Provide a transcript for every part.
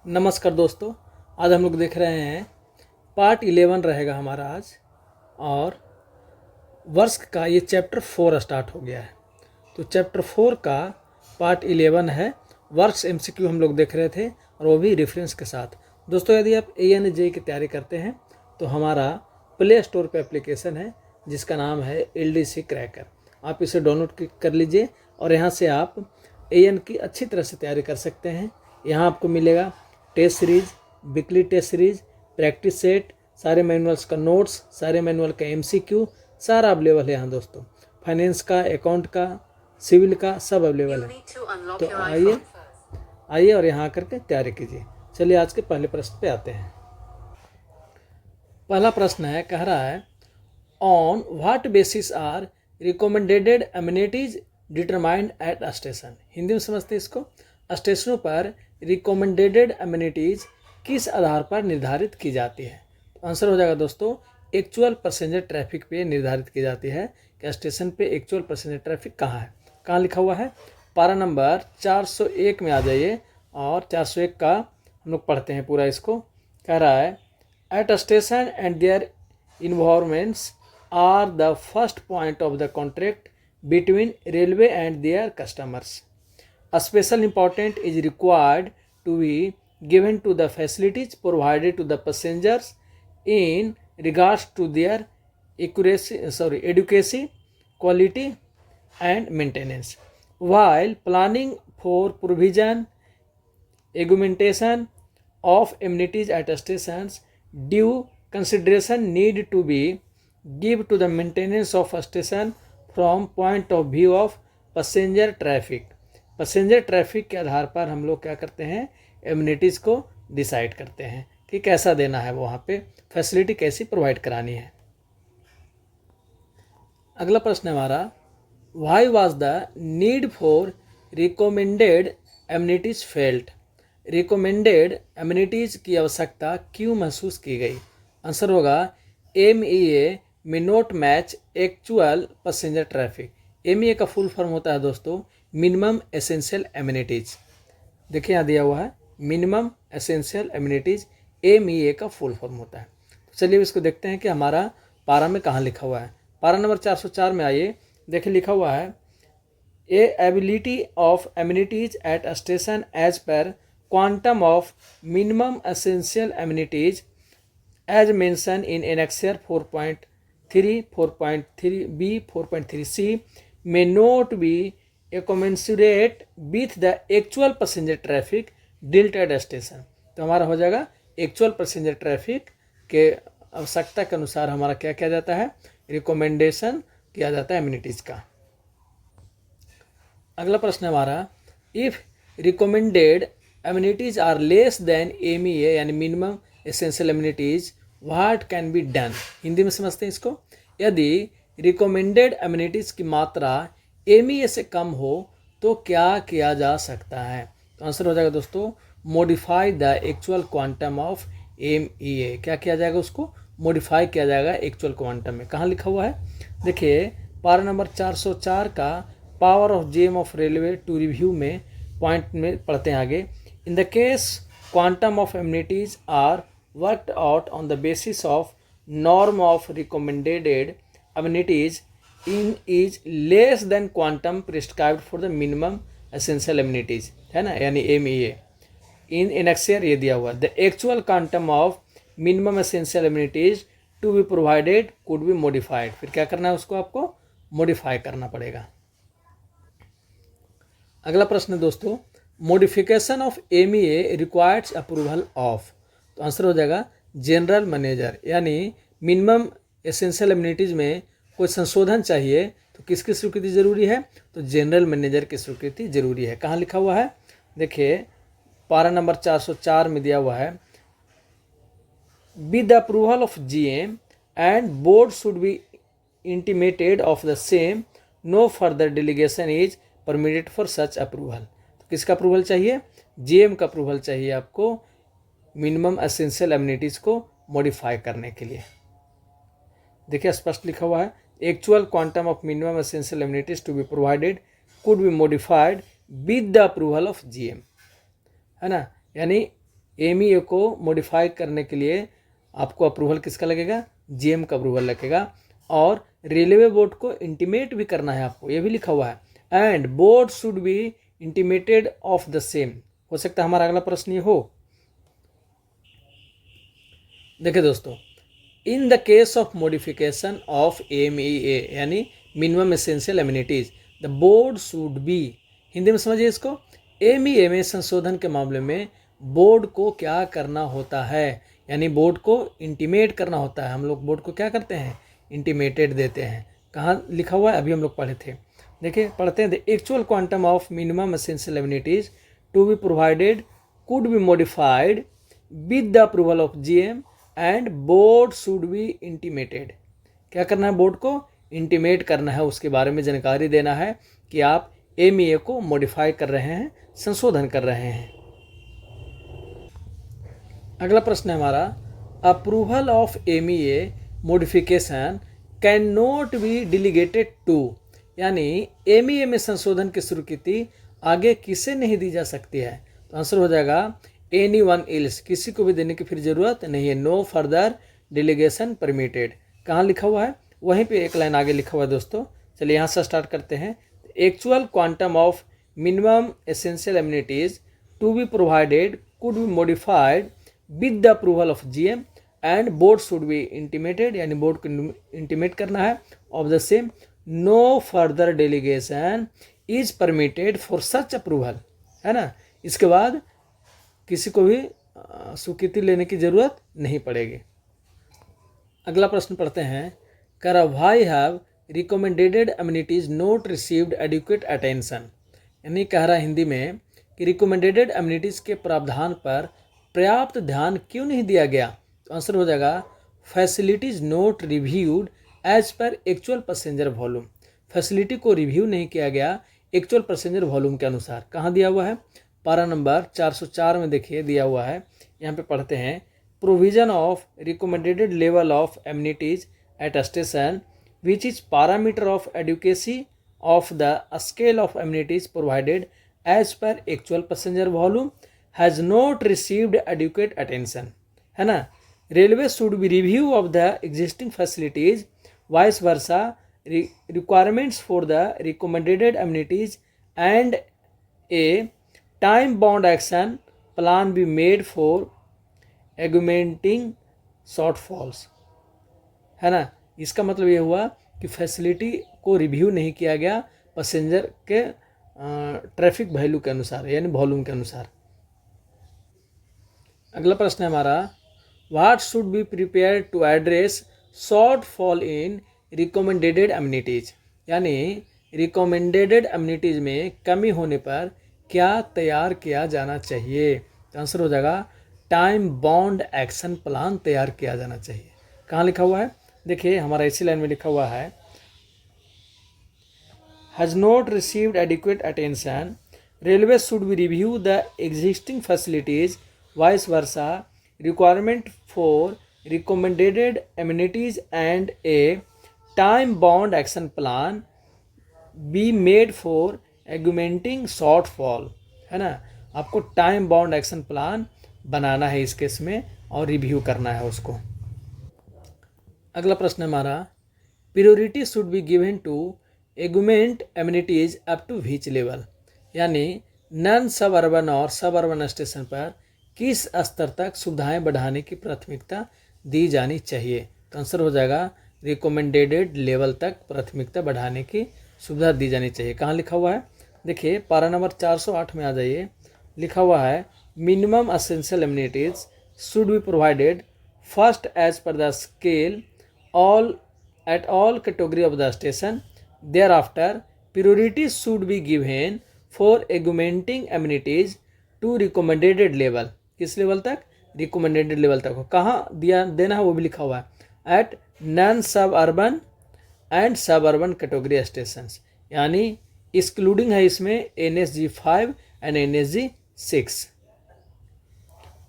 नमस्कार दोस्तों, आज हम लोग देख रहे हैं पार्ट 11 रहेगा हमारा आज। और वर्ष का ये चैप्टर 4 स्टार्ट हो गया है। तो चैप्टर 4 का पार्ट 11 है। वर्ष एमसीक्यू हम लोग देख रहे थे और वो भी रेफरेंस के साथ। दोस्तों, यदि आप ANJ की तैयारी करते हैं तो हमारा प्ले स्टोर पे एप्लीकेशन है जिसका नाम है LDC क्रैकर। आप इसे डाउनलोड कर लीजिए और यहाँ से आप AN की अच्छी तरह से तैयारी कर सकते हैं। यहाँ आपको मिलेगा test series, weekly test series, practice set, सारे मैनुअल्स का नोट्स, सारे मैनुअल का MCQ, सारा अवेलेबल है यहाँ दोस्तों। फाइनेंस का, अकाउंट का, सिविल का, सब अवेलेबल है। तो आइए और यहाँ आकर के तैयारी कीजिए। चलिए आज के पहले प्रश्न पे आते हैं। पहला प्रश्न है, कह रहा है on what basis are recommended amenities determined at station. Hindi में समझते हैं इसको। स्टेशनों पर रिकमेंडेड एमिनिटीज किस आधार पर निर्धारित की जाती है? तो आंसर हो जाएगा दोस्तों, एक्चुअल पैसेंजर ट्रैफिक पे निर्धारित की जाती है कि स्टेशन पे एक्चुअल पैसेंजर ट्रैफिक कहाँ है। कहाँ लिखा हुआ है? पारा नंबर 401 में आ जाइए और 401 का हम लोग पढ़ते हैं पूरा इसको। कह रहा है at station and their environments are the first point of the contract between railway and their customers. A special importance is required to be given to the facilities provided to the passengers in regards to their adequacy, quality and maintenance. While planning for provision, augmentation of amenities at stations, due consideration need to be given to the maintenance of a station from point of view of passenger traffic. Passenger traffic के आधार पर हम लोग क्या करते हैं, amenities को decide करते हैं कि कैसा देना है, वहाँ पे फैसिलिटी कैसी प्रोवाइड करानी है। अगला प्रश्न है हमारा, why was the need for recommended amenities felt. Recommended amenities की आवश्यकता क्यों महसूस की गई? आंसर होगा MEA में not match actual passenger traffic. MEA का फुल फॉर्म होता है दोस्तों मिनिमम एसेंशियल एमिनिटीज। देखिए यहाँ दिया हुआ है मिनिमम एसेंशियल एमिनिटीज, MEA का फुल फॉर्म होता है। तो चलिए इसको देखते हैं कि हमारा पारा में कहाँ लिखा हुआ है। पारा नंबर 404 में आइए, देखिए लिखा हुआ है availability of amenities at station as per quantum of minimum essential amenities as mention in annexure 4.3, 4.3B, 4.3C may not be commensurate with the actual passenger traffic dealt at station। तो हमारा हो जाएगा actual passenger traffic के आवश्यकता के अनुसार हमारा क्या किया जाता है, रिकमेंडेशन किया जाता है एमिनिटीज़ का। अगला प्रश्न है हमारा, if recommended amenities are less than MEA यानी minimum essential amenities what can be done. Hindi में समझते हैं इसको। यदि रिकमेंडेड एमिनिटीज़ की मात्रा MEA से कम हो तो क्या किया जा सकता है? तो आंसर हो जाएगा दोस्तों modify the actual quantum of MEA। क्या किया जाएगा? उसको मॉडिफाई किया जाएगा एक्चुअल क्वांटम में। कहाँ लिखा हुआ है? देखिए पारा नंबर 404 का power of GM of railway to review में पॉइंट में पढ़ते हैं आगे। In the case quantum of amenities are worked out on the basis of norm of recommended amenities in is less than quantum prescribed for the minimum essential amenities, है ना, यानी MEA in annexure ये दिया हुआ the actual quantum of minimum essential amenities to be provided could be modified। फिर क्या करना है, उसको आपको मॉडिफाई करना पड़ेगा। अगला प्रश्न दोस्तों, modification of MEA requires approval of. तो आंसर हो जाएगा जनरल मैनेजर। यानी मिनिमम एसेंशियल एमिनिटीज़ में कोई संशोधन चाहिए तो किसकी स्वीकृति जरूरी है? तो जनरल मैनेजर की स्वीकृति जरूरी है। कहाँ लिखा हुआ है? देखिए पारा नंबर 404 में दिया हुआ है with the approval of GM and board should be intimated of the same, no further delegation is permitted for such approval. किसका अप्रूवल चाहिए? GM का अप्रूवल चाहिए आपको मिनिमम एसेंशियल एमिनिटीज़ को मॉडिफाई करने के लिए। देखिए स्पष्ट लिखा हुआ है actual quantum of minimum essential amenities to be provided could be modified with the approval of GM, है ना। यानी एमईए को मॉडिफाई करने के लिए आपको अप्रूवल किसका लगेगा, जीएम का अप्रूवल लगेगा। और रेलवे बोर्ड को इंटीमेट भी करना है आपको, ये भी लिखा हुआ है, and board should be intimated of the same. हो सकता है हमारा अगला प्रश्न ये हो। देखिए दोस्तों, in the case of modification of MEA यानी minimum essential amenities, the board should be, Hindi में समझिए इसको, एमईए में संशोधन के मामले में बोर्ड को क्या करना होता है, यानी बोर्ड को इंटीमेट करना होता है। हम लोग बोर्ड को क्या करते हैं, इंटीमेटेड देते हैं। कहाँ लिखा हुआ है, अभी हम लोग पढ़े थे। देखिए पढ़ते हैं, the actual quantum of minimum essential amenities to be provided could be modified with the approval of GM and board should be intimated. क्या करना है, बोर्ड को इंटीमेट करना है, उसके बारे में जानकारी देना है कि आप एमईए को मॉडिफाई कर रहे हैं, संशोधन कर रहे हैं। अगला प्रश्न है हमारा, approval of MEA modification can not be delegated to, यानी एमईए में संशोधन की स्वीकृति आगे किसे नहीं दी जा सकती है। तो आंसर हो जाएगा एनी वन एल्स, किसी को भी देने की फिर जरूरत नहीं है। No further delegation permitted. कहाँ लिखा हुआ है, वहीं पे एक लाइन आगे लिखा हुआ है दोस्तों। चलिए यहाँ से स्टार्ट करते हैं। Actual quantum of minimum essential amenities to be provided could be modified with the approval of GM and board should be intimated, यानी बोर्ड को इंटीमेट करना है of the same. No further delegation is permitted for such approval, है ना। इसके बाद किसी को भी स्वीकृति लेने की जरूरत नहीं पड़ेगी। अगला प्रश्न पढ़ते हैं, कर why have recommended amenities not received adequate attention, यानी कह रहा है हिंदी में कि रिकमेंडेड एमिनिटीज के प्रावधान पर पर्याप्त ध्यान क्यों नहीं दिया गया। तो आंसर हो जाएगा facilities not reviewed as per actual passenger volume. Facility को रिव्यू नहीं किया गया एक्चुअल पैसेंजर वॉल्यूम के अनुसार। कहाँ दिया हुआ है, पारा नंबर 404 में देखिए दिया हुआ है। यहाँ पे पढ़ते हैं, provision of recommended level of amenities at station which is parameter of adequacy of the scale of amenities provided as per actual passenger volume has not received adequate attention, है ना। Railway should be review of the existing facilities vice versa requirements for the recommended amenities and a time bound action plan be made for augmenting shortfalls, है ना। इसका मतलब ये हुआ कि facility को रिव्यू नहीं किया गया पैसेंजर के ट्रैफिक वैल्यू के अनुसार, यानी वॉल्यूम के अनुसार। अगला प्रश्न है हमारा, what should be prepare to address shortfall in recommended amenities, यानी रिकमेंडेड एमिनिटीज में कमी होने पर क्या तैयार किया जाना चाहिए। तो आंसर हो जाएगा टाइम बाउंड एक्शन प्लान तैयार किया जाना चाहिए। कहाँ लिखा हुआ है, देखिए हमारा इसी लाइन में लिखा हुआ है, has not received adequate attention, railway should be review the existing facilities vice versa, requirement for recommended amenities and a time bound action plan be made for augmenting shortfall, है ना। आपको टाइम बाउंड एक्शन प्लान बनाना है इस case में और review करना है उसको। अगला प्रश्न हमारा, priority should be given to augment amenities up to which level, यानी नॉन सब अर्बन और सब अर्बन स्टेशन पर किस स्तर तक सुविधाएं बढ़ाने की प्राथमिकता दी जानी चाहिए। तो आंसर हो जाएगा रिकमेंडेड लेवल तक प्राथमिकता बढ़ाने की सुविधा दी जानी चाहिए। कहाँ लिखा हुआ है, देखिए पारा नंबर 408 में आ जाइए। लिखा हुआ है, minimum essential amenities should be provided first as per the scale all at all category of the station, thereafter priority should be given for augmenting amenities to recommended level. किस level तक, recommended level तक हो। कहाँ दिया देना है वो भी लिखा हुआ है, एट नॉन सब अर्बन एंड सब अर्बन कैटेगरी स्टेशंस, यानी एक्सक्लूडिंग है इसमें NSG 5 एंड NSG 6।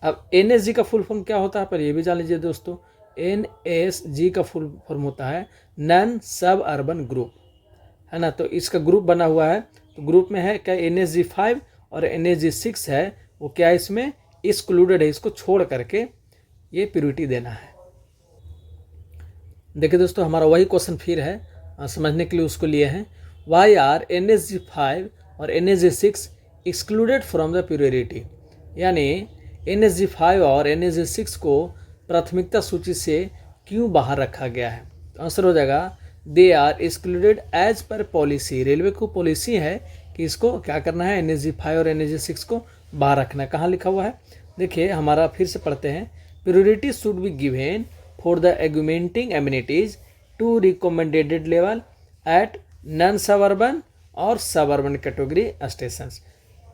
अब NSG का फुल फॉर्म क्या होता है पर ये भी जान लीजिए दोस्तों। NSG का फुल फॉर्म होता है नॉन सब अर्बन ग्रुप, है ना। तो इसका ग्रुप बना हुआ है, तो ग्रुप में है क्या NSG 5 और NSG 6 है, वो क्या है इसमें एक्सक्लूडेड है, इसको छोड़ करके ये प्योरिटी देना है। देखिए दोस्तों, हमारा वही क्वेश्चन फिर है, समझने के लिए उसको लिए हैं। वाई आर NSG5 और NSG6 excluded from the purity, यानी NSG5 और NSG6 को प्राथमिकता सूची से क्यों बाहर रखा गया है? तो आंसर हो जाएगा they are excluded as per policy. Railway को पॉलिसी है कि इसको क्या करना है, NSG5 और NSG6 को बाहर रखना है। कहाँ लिखा हुआ है? देखिए, हमारा फिर से पढ़ते हैं। Priority should be given for the augmenting amenities to recommended level at non suburban और सबअर्बन कैटेगरी स्टेशन।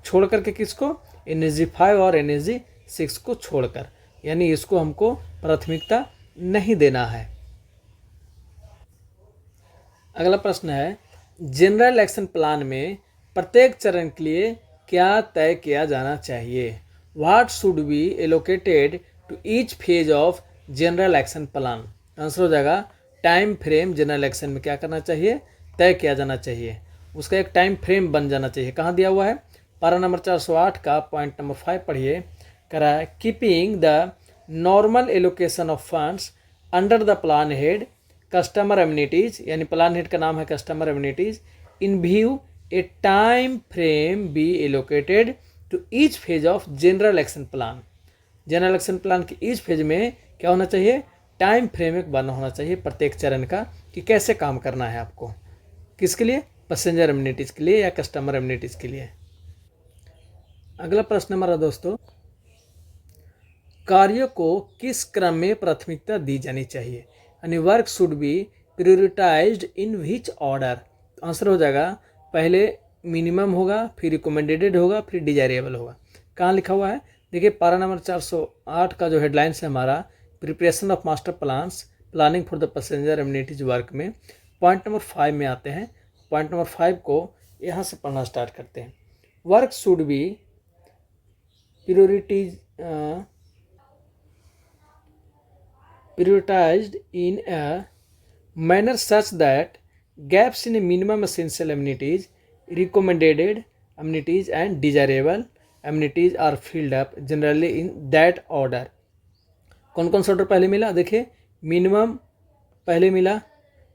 छोड़ करके किसको? NSG5 और NSG6 को छोड़कर, यानी इसको हमको प्राथमिकता नहीं देना है। अगला प्रश्न है, जनरल एक्शन प्लान में प्रत्येक चरण के लिए क्या तय किया जाना चाहिए? What should be allocated to each phase of general action plan? Answer हो जाएगा टाइम फ्रेम जनरल एक्शन में क्या करना चाहिए? तय किया जाना चाहिए। उसका एक टाइम फ्रेम बन जाना चाहिए। कहाँ दिया हुआ है? पारा नंबर 408 का पॉइंट नंबर 5 पढ़िए। करा है keeping the normal allocation of funds under the plan head customer amenities, यानी प्लान हेड का नाम है customer amenities, in view a time frame be allocated to each phase of general action plan. General action plan के each phase में क्या होना चाहिए? Time frame एक बना होना चाहिए प्रत्येक चरण का, कि कैसे काम करना है आपको, किसके लिए? पैसेंजर एमिनिटीज के लिए या कस्टमर एमिनिटीज के लिए। अगला प्रश्न हमारा दोस्तों, कार्यों को किस क्रम में प्राथमिकता दी जानी चाहिए? यानी work should be prioritised in which order? Answer हो जाएगा पहले मिनिमम होगा, फिर रिकमेंडेड होगा, फिर डिजायरेबल होगा। कहाँ लिखा हुआ है? देखिए, पारा नंबर 408 का जो हेडलाइंस है हमारा, preparation of master plans planning for the passenger amenities work में पॉइंट नंबर 5 में आते हैं। पॉइंट नंबर 5 को यहाँ से पढ़ना स्टार्ट करते हैं। Work should B prioritized in a manner such that gaps in minimum essential amenities, recommended amenities and desirable amenities are filled up generally in that order। कौन कौन सा ऑर्डर पहले मिला? देखिए, मिनिमम पहले मिला,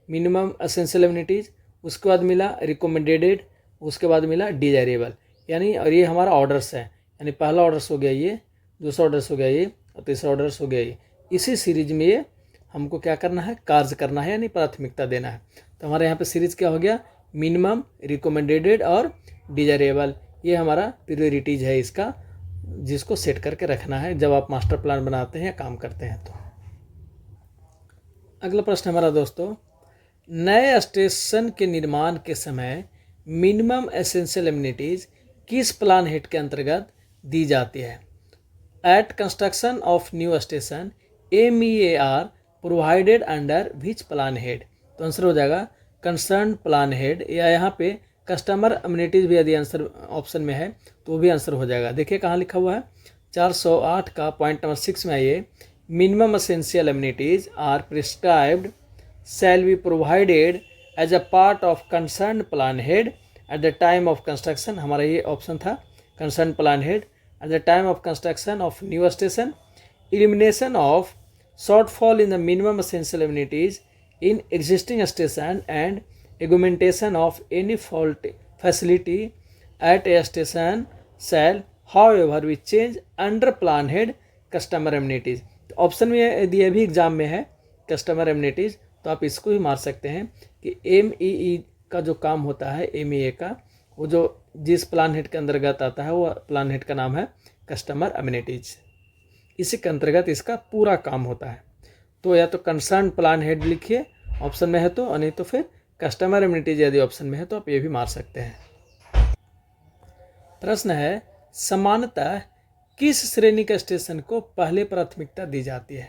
मिनिमम एसेंशियल एमिनिटीज़, उसके बाद मिला रिकमेंडेड, उसके बाद मिला डिजायरेबल, यानी और ये हमारा ऑर्डर्स है। यानी पहला ऑर्डर्स हो गया ये, दूसरा ऑर्डर्स हो गया ये, और तीसरा ऑर्डर्स हो गया ये। इसी सीरीज में ये हमको क्या करना है? कार्य करना है, यानी प्राथमिकता देना है। तो हमारे यहाँ पे सीरीज क्या हो गया? मिनिमम, रिकमेंडेड और डिजायरेबल। ये हमारा प्रियोरिटीज है इसका, जिसको सेट करके रखना है जब आप मास्टर प्लान बनाते हैं, काम करते हैं तो। अगला प्रश्न हमारा दोस्तों, नए स्टेशन के निर्माण के समय मिनिमम एसेंशियल एमिनिटीज किस प्लान हेड के अंतर्गत दी जाती है? At construction of new station MEAR provided under which plan head? तो आंसर हो जाएगा कंसर्न प्लान हेड, या यहाँ पे कस्टमर अम्यूनिटीज भी यदि आंसर ऑप्शन में है तो वो भी आंसर हो जाएगा। देखिए कहाँ लिखा हुआ है? 408 का पॉइंट नंबर 6 में आइए। Minimum essential amenities are prescribed shall be provided as a part of concern plan head at the time of construction. हमारा ये ऑप्शन था, concern plan head at the time of construction of new station, elimination of shortfall in the minimum essential amenities in existing station and augmentation of any fault facility at a station shall however be changed under plan head customer amenities। तो option में यदि ये भी exam में है customer amenities, तो आप इसको भी मार सकते हैं कि MEE का जो काम होता है, MEA का, वो जो जिस प्लान हेड के अंतर्गत आता है वो प्लान हेड का नाम है कस्टमर एमिनिटीज़। इसी के अंतर्गत इसका पूरा काम होता है। तो या तो कंसर्न प्लान हेड लिखिए ऑप्शन में है तो, और नहीं तो फिर कस्टमर एमिनिटीज यदि ऑप्शन में है तो आप ये भी मार सकते हैं। प्रश्न है, सामान्यतः किस श्रेणी के स्टेशन को पहले प्राथमिकता दी जाती है?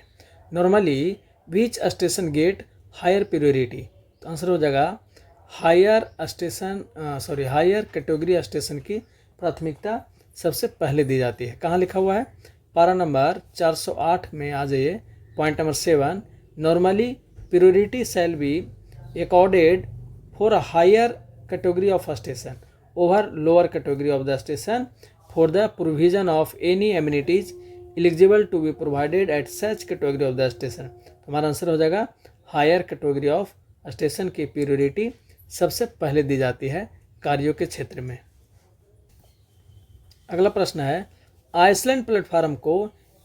नॉर्मली विच स्टेशन गेट हायर प्रियोरिटी? तो आंसर हो जाएगा हायर कैटेगरी स्टेशन की प्राथमिकता सबसे पहले दी जाती है। कहाँ लिखा हुआ है? पारा नंबर 408 में आ जाइए, point number 7। Normally priority shall be accorded for a higher category of station over lower category of the station for the provision of any amenities eligible to be provided at such category of the station. तो हमारा answer हो जाएगा higher category of station की priority सबसे पहले दी जाती है कार्यों के क्षेत्र में। अगला प्रश्न है, आइसलैंड प्लेटफार्म को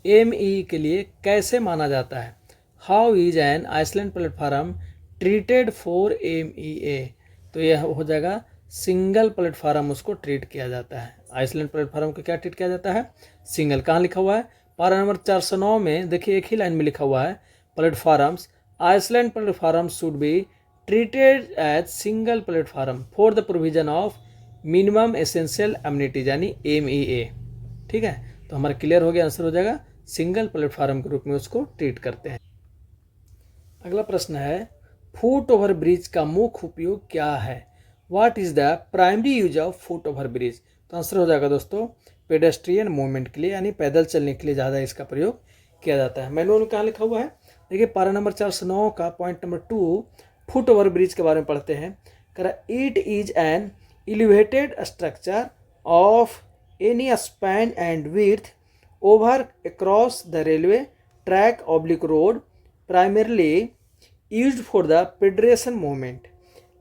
एमई के लिए कैसे माना जाता है? How is an island platform treated for MEA? तो यह हो जाएगा सिंगल प्लेटफार्म उसको ट्रीट किया जाता है। आइसलैंड प्लेटफार्म को क्या ट्रीट किया जाता है? सिंगल। कहाँ लिखा हुआ है? पारा नंबर 409 में देखिए एक ही लाइन में लिखा हुआ है, platforms island platform should be treated as single platform for the provision of minimum essential amenities यानी एमईए। ठीक है, तो हमारा क्लियर हो गया, आंसर हो जाएगा सिंगल प्लेटफार्म के रूप में उसको ट्रीट करते हैं। अगला प्रश्न है, फुट ओवर ब्रिज का मुख्य उपयोग क्या है? What is the primary use of foot over bridge? तो आंसर हो जाएगा दोस्तों पेडेस्ट्रियन मूवमेंट के लिए यानी पैदल चलने के लिए ज़्यादा इसका प्रयोग किया जाता है। मैनुअल में कहाँ लिखा हुआ है? देखिए पारा नंबर 409 का point number 2 foot over bridge के बारे में पढ़ते हैं। कह रहा it is an elevated structure of any span and width over across the railway track oblique road primarily used for the pedestrian movement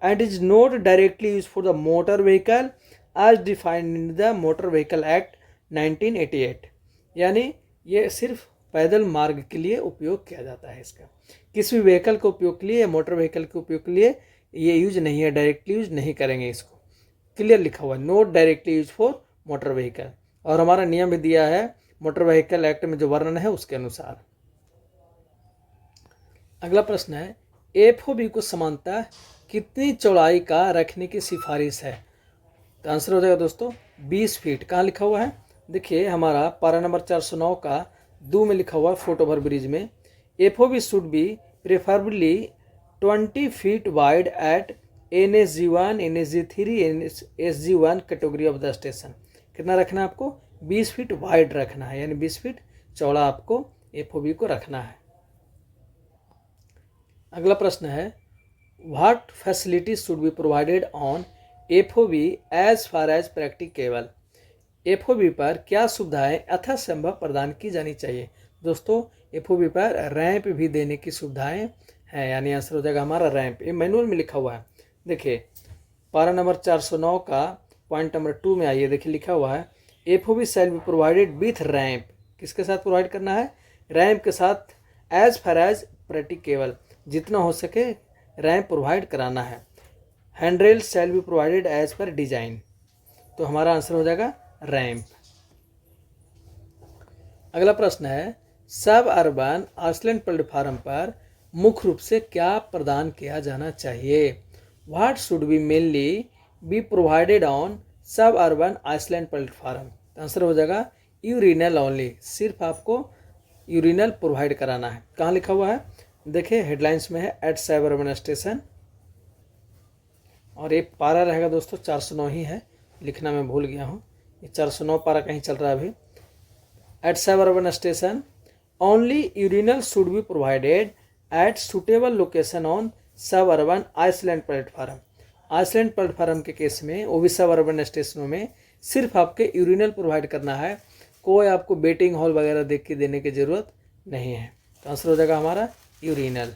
and is not directly used for the motor vehicle as defined in the Motor Vehicle Act 1988। यानी ये सिर्फ पैदल मार्ग के लिए उपयोग किया जाता है। इसका किसी भी व्हीकल के उपयोग के लिए या मोटर व्हीकल के उपयोग के लिए ये यूज नहीं है, डायरेक्टली यूज नहीं करेंगे। इसको क्लियर लिखा हुआ है, not directly use for motor vehicle. और हमारा नियम भी दिया है मोटर व्हीकल एक्ट में जो वर्णन है उसके अनुसार। अगला प्रश्न है, एफओबी को समानता कितनी चौड़ाई का रखने की सिफारिश है? तो आंसर हो जाएगा दोस्तों 20 फीट। कहाँ लिखा हुआ है? देखिए हमारा पारा नंबर 409 का 2 में लिखा हुआ है फुट ओवर ब्रिज में, FOB should be preferably 20 feet wide at NSG1, NSG3, NSG1 category of the station. कितना रखना है आपको? 20 फीट वाइड रखना है, यानी 20 फीट चौड़ा आपको एफओबी को रखना है। अगला प्रश्न है, what facilities should be provided on FOB as far as practicable? FOB पर क्या सुविधाएं यथासंभव प्रदान की जानी चाहिए? दोस्तों एफओबी पर रैंप भी देने की सुविधाएं हैं, यानी आंसर हो जाएगा हमारा रैंप। ये मैनुअल में लिखा हुआ है। देखिए पारा नंबर 409 का पॉइंट नंबर 2 में आइए, देखिए लिखा हुआ है FOB shell be provided with ramp. किसके साथ प्रोवाइड करना है? रैंप के साथ। एज फार एज प्रैक्टिकेबल, जितना हो सके रैंप प्रोवाइड कराना है। Handrail shall be provided as per design. तो हमारा आंसर हो जाएगा रैंप। अगला प्रश्न है, सब अर्बन आइसलैंड प्लेटफार्म पर मुख्य रूप से क्या प्रदान किया जाना चाहिए? What should B mainly B provided on suburban island platform? Answer हो जाएगा यूरिनल ओनली, सिर्फ आपको यूरिनल प्रोवाइड कराना है। कहाँ लिखा हुआ है? देखिए हेडलाइंस में है एट सब अर्बन स्टेशन, और ये पारा रहेगा दोस्तों 409 ही है, लिखना मैं भूल गया हूँ, ये 409 पारा कहीं चल रहा है अभी। At suburban station only urinal should be provided at suitable location on suburban island platform. Island platform के केस में वो भी सब अर्बन स्टेशनों में सिर्फ आपके यूरिनल प्रोवाइड करना है, कोई आपको वेटिंग हॉल वगैरह देख के देने की ज़रूरत नहीं है। तो आंसर हो जाएगा हमारा यूरिनल,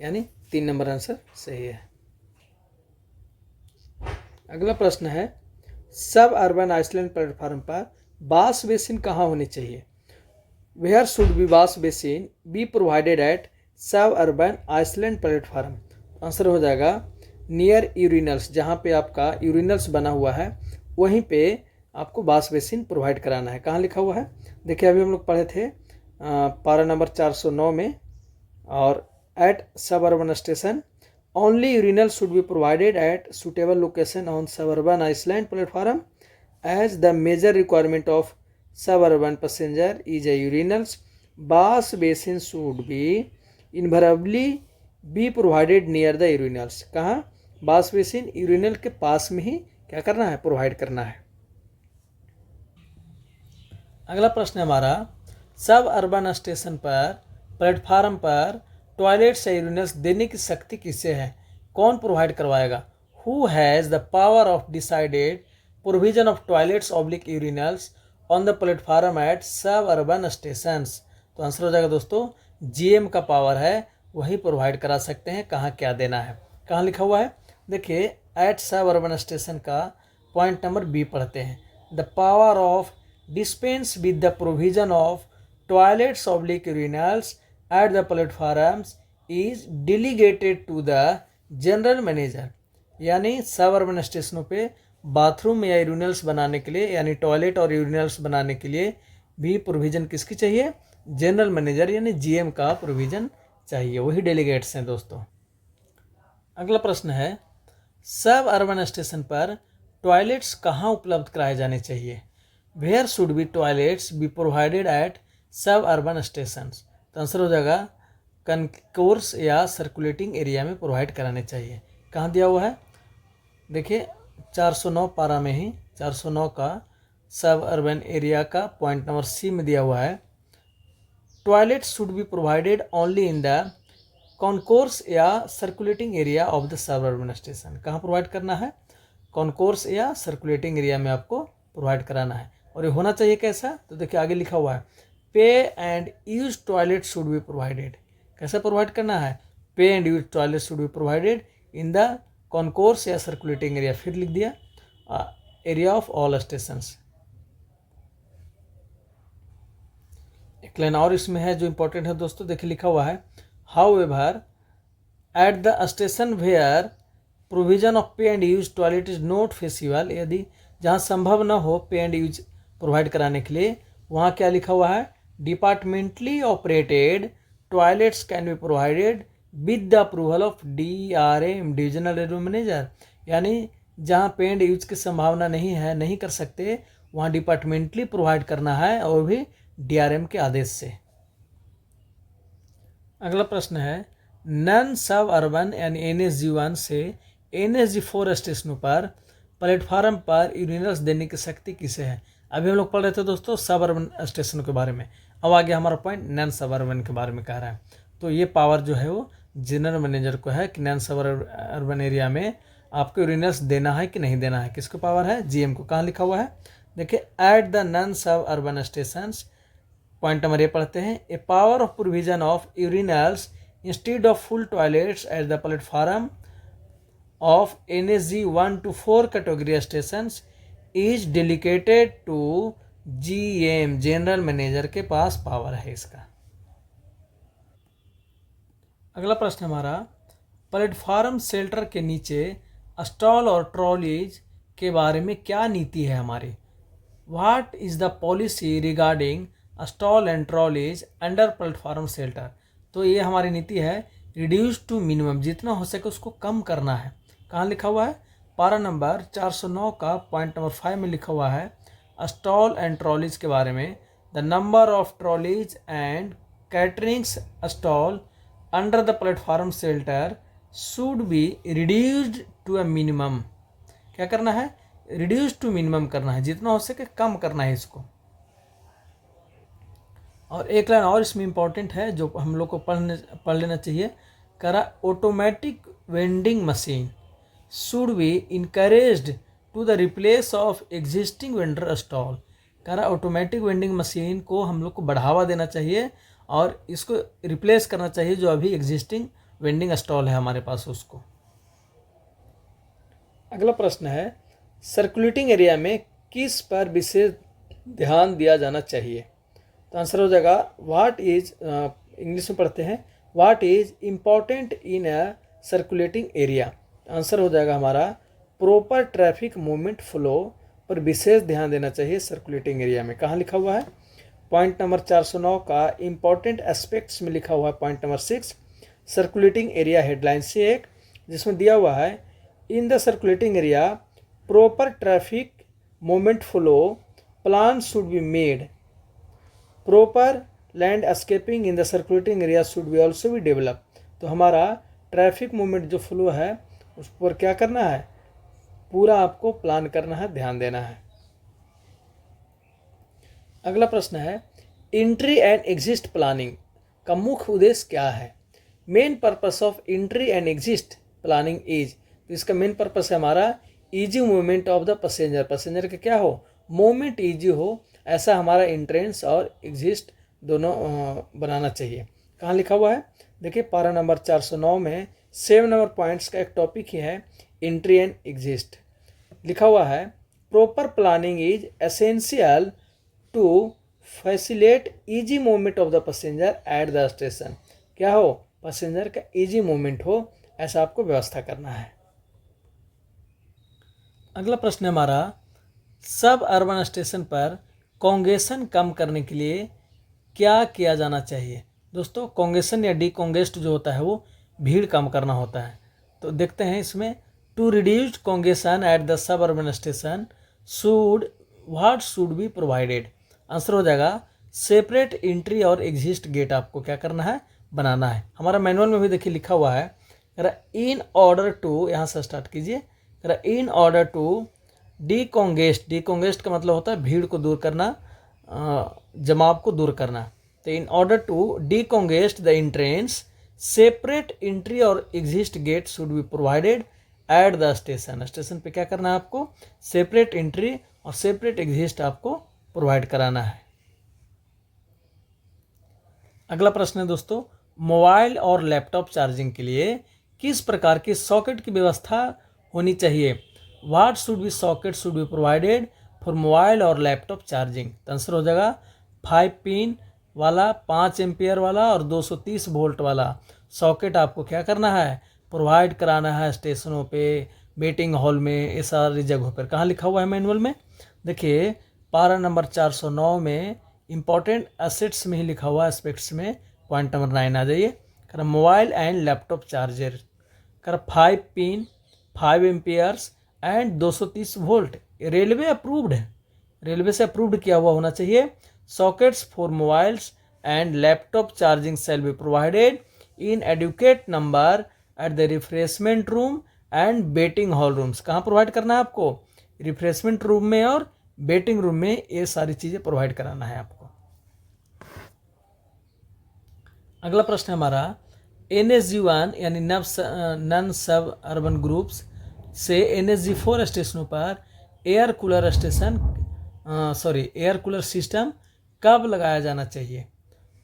यानी 3 नंबर आंसर सही है। अगला प्रश्न है, सब अर्बन आइसलैंड प्लेटफार्म पर बास बेसिन कहाँ होनी चाहिए? वेयर शुड बी बास basin B provided at suburban island platform? Answer हो जाएगा नियर यूरिनल्स, जहाँ पे आपका यूरिनल्स बना हुआ है वहीं पे आपको बास बेसिन प्रोवाइड कराना है। कहाँ लिखा हुआ है? देखिए अभी हम लोग पढ़े थे पारा नंबर 409 में, और at suburban station only urinal should be provided at suitable location on suburban island platform as the major requirement of suburban passenger is a urinals. Wash basin should be invariably be provided near the urinals. कहाँ? Wash basin urinal के पास में ही क्या करना है? Provide करना है। अगला प्रश्न है हमारा, सब अर्बन स्टेशन पर प्लेटफार्म पर टॉयलेट्स या यूरिनल्स देने की शक्ति किससे है? कौन प्रोवाइड करवाएगा? who has the power of decided provision of toilets oblique urinals on the platform at suburban stations? तो आंसर हो जाएगा दोस्तों जीएम का पावर है, वही प्रोवाइड करा सकते हैं। कहाँ क्या देना है, कहाँ लिखा हुआ है, देखिए एट suburban स्टेशन का पॉइंट नंबर बी पढ़ते हैं। The power of dispense with the provision of toilets oblique urinals at the platforms is delegated to the general manager. यानी सबअर्बन स्टेशनों पे बाथरूम या यूरिनल्स बनाने के लिए, यानी टॉयलेट और यूरिनल्स बनाने के लिए भी प्रोविज़न किसकी चाहिए, जनरल मैनेजर यानी जीएम का प्रोविज़न चाहिए, वही डेलीगेट्स हैं दोस्तों। अगला प्रश्न है सब अर्बन स्टेशन पर टॉयलेट्स कहाँ उपलब्ध कराए जाने चाहिए? Where should be toilets be provided at suburban station? तो आंसर हो जाएगा कनकोर्स या सर्कुलेटिंग एरिया में प्रोवाइड कराने चाहिए। कहाँ दिया हुआ है, देखिए 409 पारा में ही 409 का सब अर्बन एरिया का पॉइंट नंबर सी में दिया हुआ है, toilet should be provided only in the concourse या circulating area of the suburban station. कहाँ प्रोवाइड करना है, कॉन्कोर्स या सर्कुलेटिंग एरिया में आपको प्रोवाइड कराना है। और ये होना चाहिए कैसा, तो देखिए आगे लिखा हुआ है पे and use toilet should be provided. कैसे प्रोवाइड करना है, पे and use toilet should be provided in the concourse या सर्कुलेटिंग एरिया, फिर लिख दिया एरिया ऑफ ऑल स्टेशंस। एक लाइन और इसमें है जो इंपॉर्टेंट है दोस्तों, देखिए लिखा हुआ है however at the station where provision of pay and use toilet is not feasible. यदि जहाँ संभव न हो पे एंड यूज प्रोवाइड कराने के लिए, वहाँ क्या लिखा हुआ है, departmentally operated toilets can be provided with the approval of DRM divisional revenue manager. यानी जहाँ पे एंड यूज की संभावना नहीं है, नहीं कर सकते, वहाँ डिपार्टमेंटली प्रोवाइड करना है और भी DRM के आदेश से। अगला प्रश्न है नन सब अर्बन यानी NSG1 से NSG4 स्टेशनों पर प्लेटफार्म पर यूरिनल्स देने की शक्ति किसे है? अभी हम लोग पढ़ रहे थे दोस्तों सब अर्बन स्टेशनों के बारे में, अब आगे हमारा पॉइंट नन सब अर्बन के बारे में कह रहा है। तो ये पावर जो है वो जनरल मैनेजर को है कि नन सब अर्बन एरिया में आपको यूरिनल्स देना है कि नहीं देना है। किसको पावर है, जीएम को। कहाँ लिखा हुआ है, देखिए at the non suburban station point number A पढ़ते हैं a power of provision of urinals instead of full toilets at the platform of NSG 1 to 4 category station is delegated to GM general manager के पास power है इसका। अगला प्रश्न हमारा platform shelter के नीचे स्टॉल और ट्रॉलीज के बारे में क्या नीति है हमारी? What is the policy regarding stall and trolleys under platform shelter? तो ये हमारी नीति है रिड्यूस टू मिनिमम, जितना हो सके उसको कम करना है। कहाँ लिखा हुआ है, पारा नंबर 409 का पॉइंट नंबर 5 में लिखा हुआ है स्टॉल एंड ट्रॉलीज के बारे में। The number of trolleys and caterings stall under the platform shelter should be reduced to a minimum. क्या करना है, रिड्यूस टू मिनिमम करना है, जितना हो सके कम करना है इसको। और एक लाइन और इसमें इंपॉर्टेंट है जो हम लोग को पढ़ लेना चाहिए, करा automatic vending machine should be encouraged to the replace of existing vendor stall. करा ऑटोमेटिक वेंडिंग मशीन को हम लोग को बढ़ावा देना चाहिए और इसको रिप्लेस करना चाहिए जो अभी एग्जिस्टिंग वेंडिंग स्टॉल है हमारे पास उसको। अगला प्रश्न है सर्कुलेटिंग एरिया में किस पर विशेष ध्यान दिया जाना चाहिए? तो आंसर हो जाएगा व्हाट इज, इंग्लिश में पढ़ते हैं what is important in a circulating area. Answer हो जाएगा हमारा प्रॉपर ट्रैफिक मूवमेंट फ्लो पर विशेष ध्यान देना चाहिए सर्कुलेटिंग एरिया में। कहाँ लिखा हुआ है, पॉइंट नंबर 409 का इम्पॉर्टेंट एस्पेक्ट्स में लिखा हुआ है point number 6 circulating area headline से एक, जिसमें दिया हुआ है in the circulating area proper traffic movement flow plan should be made, proper land escaping in the circulating area should be also be develop. तो हमारा ट्रैफिक मूवमेंट जो flow है उस पर क्या करना है, पूरा आपको प्लान करना है, ध्यान देना है। अगला प्रश्न है एंट्री एंड एग्जिट प्लानिंग का मुख्य उद्देश्य क्या है? Main purpose of entry and exit planning is, तो इसका मेन पर्पस है हमारा easy movement of the passenger, passenger का क्या हो, मूवमेंट ईजी हो, ऐसा हमारा एंट्रेंस और एग्जिस्ट दोनों बनाना चाहिए। कहाँ लिखा हुआ है, देखिए पारा नंबर 409 में 7 नंबर पॉइंट्स का एक टॉपिक ही है एंट्री एंड एग्जिस्ट। लिखा हुआ है proper planning is essential to facilitate easy movement of the passenger at the station. क्या हो, पैसेंजर का ईजी मूवमेंट हो, ऐसा आपको व्यवस्था करना है। अगला प्रश्न है हमारा, सब अर्बन स्टेशन पर कॉन्गेशन कम करने के लिए क्या किया जाना चाहिए। दोस्तों कॉन्गेशन या डिकॉन्गेस्ट जो होता है वो भीड़ कम करना होता है। तो देखते हैं इसमें, to reduce congestion at the suburban station what should be provided. Answer हो जाएगा सेपरेट एंट्री और एग्जिस्ट गेट आपको क्या करना है, बनाना है। हमारा मैनुअल में भी देखिए लिखा हुआ है, इन ऑर्डर टू, यहाँ से स्टार्ट कीजिए, इन ऑर्डर टू डिकॉन्गेस्ट, डिकॉन्गेस्ट का मतलब होता है भीड़ को दूर करना, जमाव को दूर करना। तो in order to decongest the entrance separate entry और exit gate should be provided at the station. Station पे क्या करना है आपको, सेपरेट एंट्री और सेपरेट एग्जिस्ट आपको प्रोवाइड कराना है। अगला प्रश्न है दोस्तों, मोबाइल और लैपटॉप चार्जिंग के लिए किस प्रकार की सॉकेट की व्यवस्था होनी चाहिए। What should B socket should be provided for mobile और लैपटॉप चार्जिंग। तो आंसर हो जाएगा 5 पिन वाला, 5 एम्पियर वाला और 230 वोल्ट वाला सॉकेट आपको क्या करना है, प्रोवाइड कराना है स्टेशनों पे, वेटिंग हॉल में, ये सारी जगहों पर। कहाँ लिखा हुआ है मैनुअल में, देखिए पारा नंबर 409 में इंपॉर्टेंट एसेट्स में ही लिखा हुआ है, एस्पेक्ट्स में पॉइंट नंबर 9 आ जाइए। कर मोबाइल एंड लैपटॉप चार्जर, कर 5 pin, 5 amperes and 230 volt, railway approved है, रेलवे से अप्रूव्ड किया हुआ होना चाहिए। Sockets for mobiles and laptop charging shall be provided in adequate number at the refreshment room and waiting hall rooms. कहाँ provide करना है आपको, रिफ्रेशमेंट रूम में और वेटिंग रूम में, ये सारी चीज़ें प्रोवाइड कराना है आपको। अगला प्रश्न है हमारा, NSG1 यानी नन सब अर्बन ग्रुप्स से NSG4 स्टेशनों पर एयर कूलर सिस्टम कब लगाया जाना चाहिए।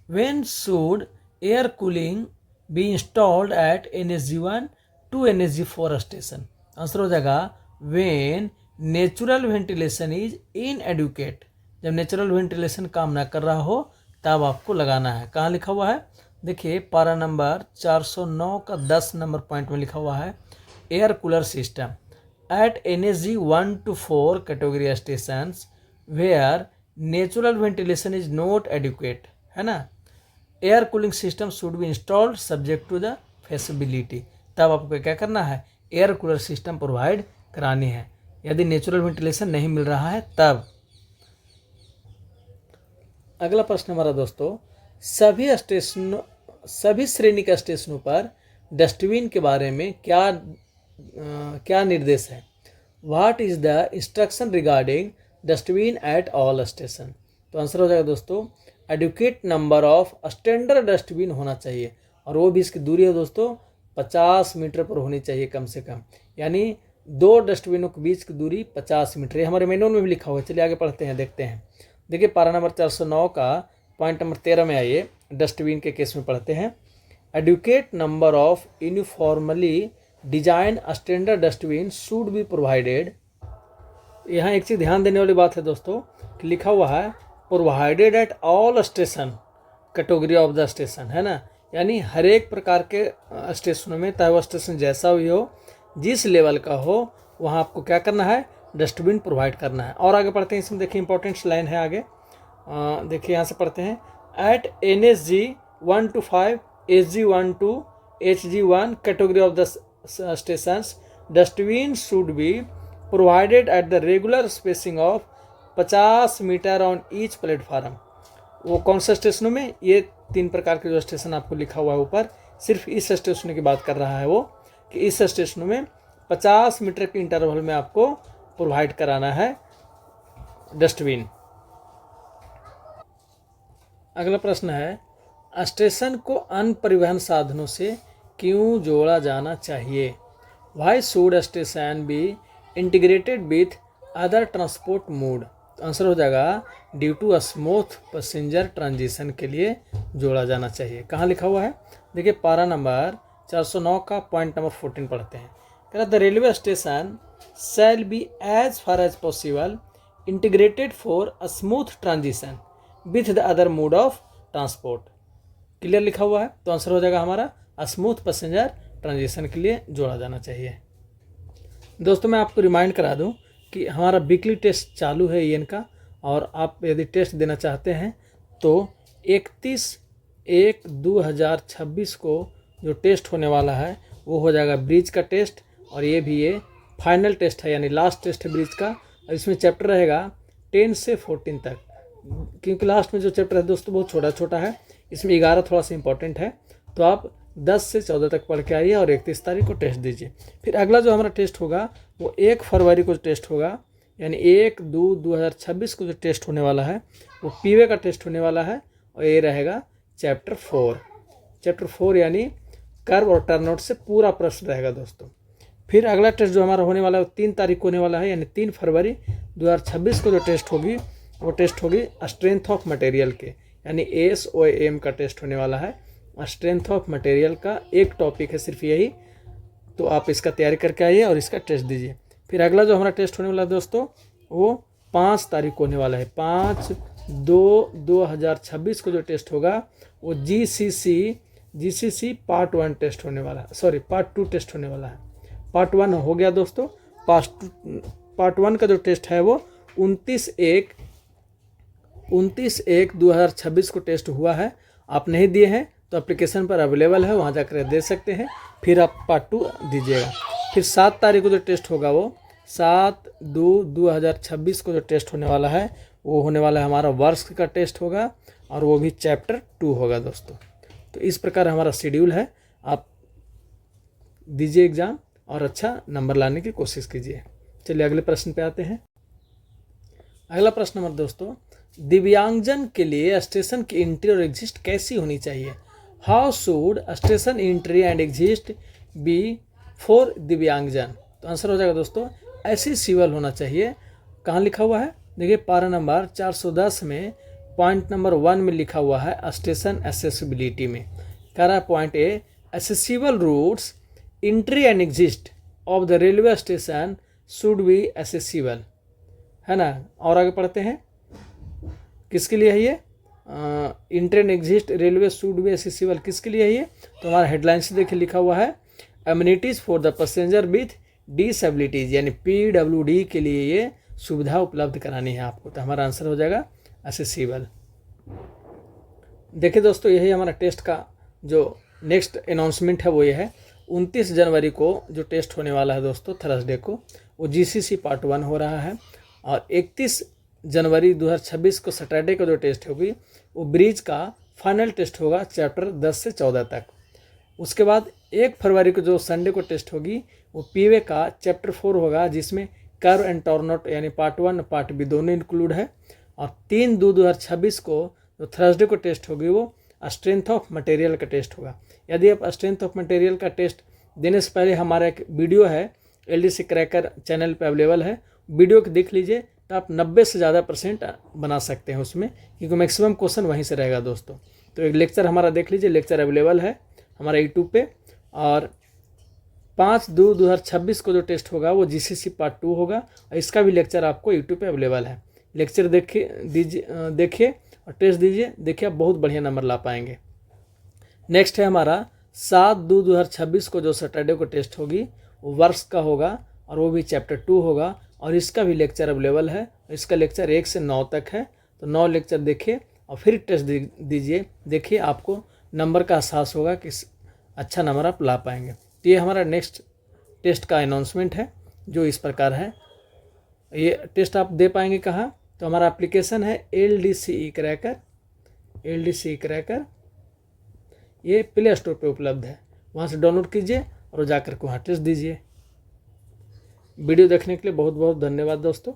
When should air cooling be installed at NSG1 to NSG4 station. Answer हो जाएगा when natural ventilation is inadequate. जब नेचुरल वेंटिलेशन काम ना कर रहा हो तब आपको लगाना है। कहाँ लिखा हुआ है, देखिए पारा नंबर 409 का 10 नंबर पॉइंट में लिखा हुआ है, air cooler system at NSG 1 to 4 category stations where natural ventilation is not adequate, है ना। Air cooling system should be installed subject to the feasibility. तब आपको क्या करना है, एयर कूलर सिस्टम प्रोवाइड करानी है, यदि नेचुरल वेंटिलेशन नहीं मिल रहा है तब। अगला प्रश्न हमारा दोस्तों, सभी श्रेणी के स्टेशनों पर डस्टबिन के बारे में क्या निर्देश है। What is the instruction regarding dustbin at all station. तो आंसर हो जाएगा दोस्तों adequate number of standard dustbin होना चाहिए, और वो भी इसकी दूरी है दोस्तों 50 मीटर पर होनी चाहिए कम से कम, यानी 2 डस्टबिनों के बीच की दूरी 50 मीटर। ये हमारे मैनुअल में भी लिखा हुआ है। चलिए आगे पढ़ते हैं, देखते हैं। देखिए पारा नंबर 409 का पॉइंट नंबर 13 में आइए, डस्टबिन के केस में पढ़ते हैं। Adequate number of uniformly design standard dustbin should be provided. यहाँ एक चीज़ ध्यान देने वाली बात है दोस्तों कि लिखा हुआ है provided eight all station category of the station, है ना, यानी हर एक प्रकार के स्टेशनों में, चाहे वो स्टेशन जैसा भी हो, जिस लेवल का हो, वहाँ आपको क्या करना है, डस्टबिन प्रोवाइड करना है। और आगे पढ़ते हैं, इसमें देखिए इंपॉर्टेंट लाइन है आगे, देखिए यहाँ से पढ़ते हैं। At NSG 1 to 5 SG 1 to HG 1 category of the stations dustbin should be provided at the regular spacing of 50 metre on each platform. वो कौन सा स्टेशनों में, ये 3 प्रकार के जो स्टेशन आपको लिखा हुआ है ऊपर, सिर्फ इस स्टेशन की बात कर रहा है वो, कि इस स्टेशनों में 50 मीटर के इंटरवल में आपको प्रोवाइड कराना है डस्टबिन। अगला प्रश्न है, स्टेशन को अन्य परिवहन साधनों से क्यों जोड़ा जाना चाहिए। Why should station be integrated with other transport mode. तो आंसर हो जाएगा due to smooth passenger transition के लिए जोड़ा जाना चाहिए। कहाँ लिखा हुआ है, देखिए पारा नंबर 409 का पॉइंट नंबर 14 पढ़ते हैं। कह रहा the railway station shall be as far as possible integrated for a smooth transition with the other mode of transport. Clear लिखा हुआ है, तो आंसर हो जाएगा हमारा स्मूथ पैसेंजर ट्रांजिशन के लिए जोड़ा जाना चाहिए। दोस्तों मैं आपको रिमाइंड करा दूं कि हमारा वीकली टेस्ट चालू है ईएन का, और आप यदि टेस्ट देना चाहते हैं तो 31/1/2026 को जो टेस्ट होने वाला है वो हो जाएगा ब्रिज का टेस्ट, और ये फाइनल टेस्ट है यानी लास्ट टेस्ट है ब्रिज का। और इसमें चैप्टर रहेगा 10 से 14 तक, क्योंकि लास्ट में जो चैप्टर है दोस्तों बहुत छोटा छोटा है, इसमें 11 थोड़ा सा इंपॉर्टेंट है। तो आप 10 से 14 तक पढ़ के आइए और 31 तारीख को टेस्ट दीजिए। फिर अगला जो हमारा टेस्ट होगा वो 1 फरवरी को टेस्ट होगा, यानी 1/2/2026 को जो टेस्ट होने वाला है वो पीवे का टेस्ट होने वाला है, और ये रहेगा चैप्टर 4 यानी कर्व और टर्नआउट से पूरा प्रश्न रहेगा दोस्तों। फिर अगला टेस्ट जो हमारा होने वाला है वो 3 तारीख को होने वाला है, यानी 3 फरवरी 2026 को जो टेस्ट होगी वो टेस्ट होगी स्ट्रेंथ ऑफ मटेरियल के, यानी ASOM का टेस्ट होने वाला है। स्ट्रेंथ ऑफ मटेरियल का एक टॉपिक है सिर्फ यही, तो आप इसका तैयारी करके आइए और इसका टेस्ट दीजिए। फिर अगला जो हमारा टेस्ट होने वाला है दोस्तों वो 5 तारीख को होने वाला है। 5/2/2026 को जो टेस्ट होगा वो GCC पार्ट 1 टेस्ट होने वाला है, सॉरी पार्ट 2 टेस्ट होने वाला है। पार्ट 1 हो गया दोस्तों, पार्ट 1 का जो टेस्ट है वो 29/1/2026 को टेस्ट हुआ है। आप नहीं दिए हैं तो एप्लीकेशन पर अवेलेबल है, वहाँ जाकर दे सकते हैं, फिर आप पार्ट 2 दीजिएगा। फिर 7 तारीख को जो टेस्ट होगा वो 7/2/2026 को जो टेस्ट होने वाला है वो होने वाला है हमारा वर्ष का टेस्ट होगा, और वो भी चैप्टर 2 होगा दोस्तों। तो इस प्रकार हमारा शेड्यूल है, आप दीजिए एग्ज़ाम और अच्छा नंबर लाने की कोशिश कीजिए। चलिए अगले प्रश्न पे आते हैं। अगला प्रश्न नंबर दोस्तों, दिव्यांगजन के लिए स्टेशन की एंट्री और एग्जिट कैसी होनी चाहिए। How should station entry and exit be for दिव्यांगजन। तो आंसर हो जाएगा दोस्तों एक्सेसिबल होना चाहिए। कहाँ लिखा हुआ है, देखिए पारा नंबर 410 में पॉइंट नंबर 1 में लिखा हुआ है स्टेशन एक्सेसिबिलिटी में। कह रहा है point A, accessible routes entry and exit of the railway station should be accessible, है ना। और आगे पढ़ते हैं किसके लिए है ये, entry and exit railway should be accessible किसके लिए है ये। तो हमारा हेडलाइन से देखिए लिखा हुआ है amenities for the passenger with disabilities, यानी PWD के लिए ये सुविधा उपलब्ध करानी है आपको। तो हमारा आंसर हो जाएगा एक्सेसिबल। देखिए दोस्तों यही हमारा टेस्ट का जो नेक्स्ट अनाउंसमेंट है वो ये है 29 जनवरी को जो टेस्ट होने वाला है दोस्तों थर्सडे को, वो GCC पार्ट 1 हो रहा है, और 31 जनवरी 2026 को सैटरडे को जो टेस्ट होगी वो ब्रिज का फाइनल टेस्ट होगा चैप्टर 10 से 14 तक। उसके बाद 1 फरवरी को जो संडे को टेस्ट होगी वो पीवे का चैप्टर 4 होगा, जिसमें कर्व एंड टर्नआउट यानी पार्ट 1 पार्ट बी दोनों इंक्लूड है। और 3/2/2026 को जो थर्सडे को टेस्ट होगी वो स्ट्रेंथ ऑफ मटेरियल का टेस्ट होगा। यदि आप स्ट्रेंथ ऑफ मटेरियल का टेस्ट देने से पहले हमारा एक वीडियो है LDC क्रैकर चैनल पे अवेलेबल है, वीडियो को देख लीजिए, तो आप 90 से ज़्यादा % बना सकते हैं उसमें, क्योंकि मैक्सिमम क्वेश्चन वहीं से रहेगा दोस्तों। तो एक लेक्चर हमारा देख लीजिए, लेक्चर अवेलेबल है हमारा यूट्यूब पे। और 5/2/2026 को जो टेस्ट होगा वो GCC पार्ट 2 होगा, और इसका भी लेक्चर आपको यूट्यूब पे अवेलेबल है। लेक्चर देखिए और टेस्ट दीजिए, देखिए आप बहुत बढ़िया नंबर ला पाएंगे। नेक्स्ट है हमारा 7/2/2026 को जो सैटरडे को टेस्ट होगी वो वर्ष का होगा, और वो भी चैप्टर 2 होगा, और इसका भी लेक्चर अवेलेबल है। इसका लेक्चर 1 से 9 तक है, तो 9 लेक्चर देखिए और फिर टेस्ट दीजिए, देखिए आपको नंबर का एहसास होगा कि अच्छा नंबर आप ला पाएंगे। तो ये हमारा नेक्स्ट टेस्ट का अनाउंसमेंट है जो इस प्रकार है। ये टेस्ट आप दे पाएंगे कहाँ, तो हमारा एप्लीकेशन है LDC क्रैकर, ये प्ले स्टोर पे उपलब्ध है, वहाँ से डाउनलोड कीजिए और जाकर के वहाँ टेस्ट दीजिए। वीडियो देखने के लिए बहुत बहुत धन्यवाद दोस्तों।